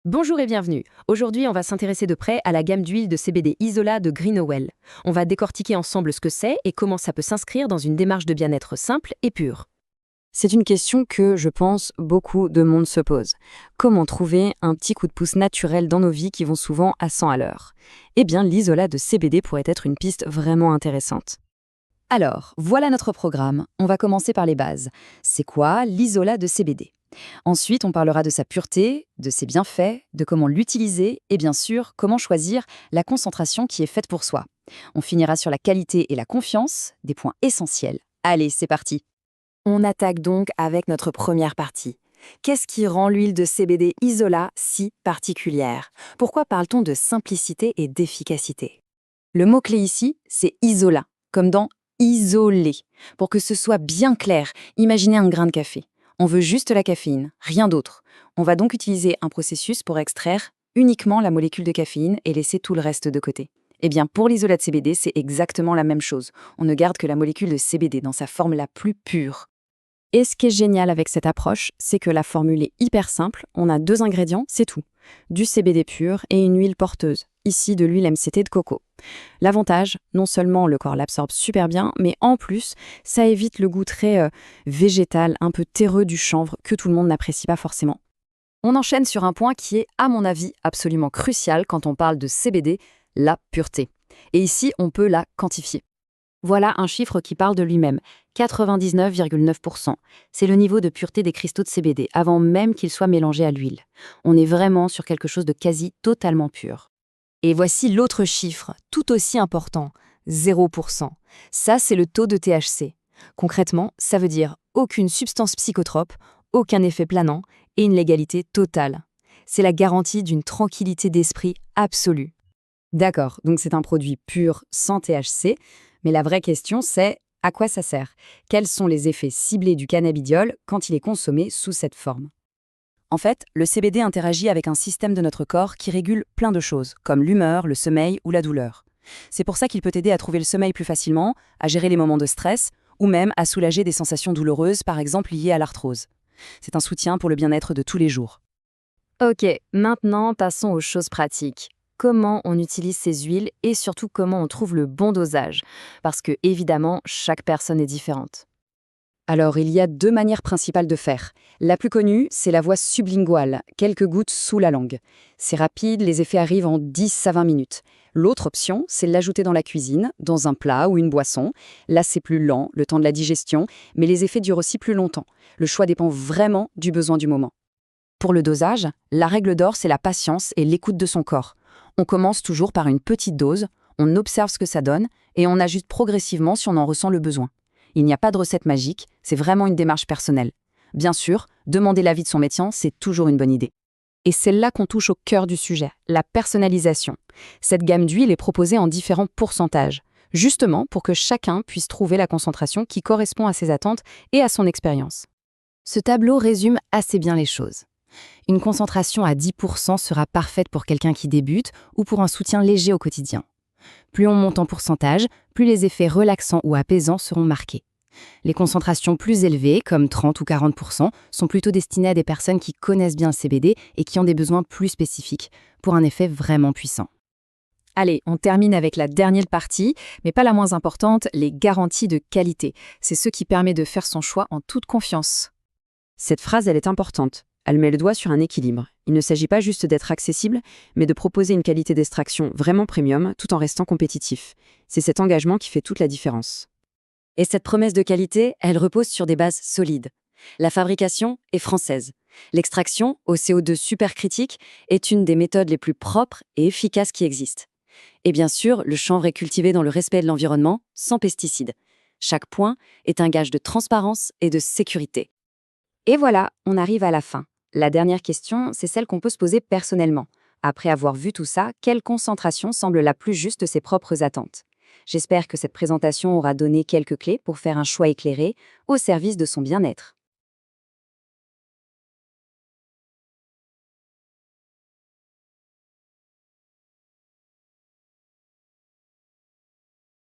Bonjour et bienvenue. Aujourd'hui, on va s'intéresser de près à la gamme d'huile de CBD Isola de Greenowell. On va décortiquer ensemble ce que c'est et comment ça peut s'inscrire dans une démarche de bien-être simple et pure. C'est une question que, je pense, beaucoup de monde se pose. Comment trouver un petit coup de pouce naturel dans nos vies qui vont souvent à 100 à l'heure? Eh bien, l'isolat de CBD pourrait être une piste vraiment intéressante. Alors, voilà notre programme. On va commencer par les bases. C'est quoi l'isola de CBD? Ensuite, on parlera de sa pureté, de ses bienfaits, de comment l'utiliser et bien sûr, comment choisir la concentration qui est faite pour soi. On finira sur la qualité et la confiance, des points essentiels. Allez, c'est parti. On attaque donc avec notre première partie. Qu'est-ce qui rend l'huile de CBD Isola si particulière? Pourquoi parle-t-on de simplicité et d'efficacité? Le mot-clé ici, c'est isola, comme dans isoler. Pour que ce soit bien clair, imaginez un grain de café. On veut juste la caféine, rien d'autre. On va donc utiliser un processus pour extraire uniquement la molécule de caféine et laisser tout le reste de côté. Eh bien, pour l'isolat de CBD, c'est exactement la même chose. On ne garde que la molécule de CBD dans sa forme la plus pure. Et ce qui est génial avec cette approche, c'est que la formule est hyper simple. On a 2 ingrédients, c'est tout. Du CBD pur et une huile porteuse, ici de l'huile MCT de coco. L'avantage, non seulement le corps l'absorbe super bien, mais en plus, ça évite le goût très végétal, un peu terreux du chanvre que tout le monde n'apprécie pas forcément. On enchaîne sur un point qui est, à mon avis, absolument crucial quand on parle de CBD, la pureté. Et ici, on peut la quantifier. Voilà un chiffre qui parle de lui-même, 99,9%. C'est le niveau de pureté des cristaux de CBD, avant même qu'ils soient mélangés à l'huile. On est vraiment sur quelque chose de quasi totalement pur. Et voici l'autre chiffre, tout aussi important, 0%. Ça, c'est le taux de THC. Concrètement, ça veut dire aucune substance psychotrope, aucun effet planant et une légalité totale. C'est la garantie d'une tranquillité d'esprit absolue. D'accord, donc c'est un produit pur sans THC, mais la vraie question c'est à quoi ça sert? Quels sont les effets ciblés du cannabidiol quand il est consommé sous cette forme? En fait, le CBD interagit avec un système de notre corps qui régule plein de choses, comme l'humeur, le sommeil ou la douleur. C'est pour ça qu'il peut aider à trouver le sommeil plus facilement, à gérer les moments de stress, ou même à soulager des sensations douloureuses, par exemple liées à l'arthrose. C'est un soutien pour le bien-être de tous les jours. Ok, maintenant passons aux choses pratiques. Comment on utilise ces huiles et surtout comment on trouve le bon dosage? Parce que, évidemment, chaque personne est différente. Alors, il y a 2 manières principales de faire. La plus connue, c'est la voie sublinguale, quelques gouttes sous la langue. C'est rapide, les effets arrivent en 10 à 20 minutes. L'autre option, c'est l'ajouter dans la cuisine, dans un plat ou une boisson. Là, c'est plus lent, le temps de la digestion, mais les effets durent aussi plus longtemps. Le choix dépend vraiment du besoin du moment. Pour le dosage, la règle d'or, c'est la patience et l'écoute de son corps. On commence toujours par une petite dose, on observe ce que ça donne et on ajuste progressivement si on en ressent le besoin. Il n'y a pas de recette magique, c'est vraiment une démarche personnelle. Bien sûr, demander l'avis de son médecin, c'est toujours une bonne idée. Et c'est là qu'on touche au cœur du sujet, la personnalisation. Cette gamme d'huile est proposée en différents pourcentages, justement pour que chacun puisse trouver la concentration qui correspond à ses attentes et à son expérience. Ce tableau résume assez bien les choses. Une concentration à 10% sera parfaite pour quelqu'un qui débute ou pour un soutien léger au quotidien. Plus on monte en pourcentage, plus les effets relaxants ou apaisants seront marqués. Les concentrations plus élevées, comme 30 ou 40%, sont plutôt destinées à des personnes qui connaissent bien le CBD et qui ont des besoins plus spécifiques, pour un effet vraiment puissant. Allez, on termine avec la dernière partie, mais pas la moins importante, les garanties de qualité. C'est ce qui permet de faire son choix en toute confiance. Cette phrase, elle est importante. Elle met le doigt sur un équilibre. Il ne s'agit pas juste d'être accessible, mais de proposer une qualité d'extraction vraiment premium tout en restant compétitif. C'est cet engagement qui fait toute la différence. Et cette promesse de qualité, elle repose sur des bases solides. La fabrication est française. L'extraction, au CO2 supercritique, est une des méthodes les plus propres et efficaces qui existent. Et bien sûr, le chanvre est cultivé dans le respect de l'environnement, sans pesticides. Chaque point est un gage de transparence et de sécurité. Et voilà, on arrive à la fin. La dernière question, c'est celle qu'on peut se poser personnellement. Après avoir vu tout ça, quelle concentration semble la plus juste de ses propres attentes? J'espère que cette présentation aura donné quelques clés pour faire un choix éclairé au service de son bien-être.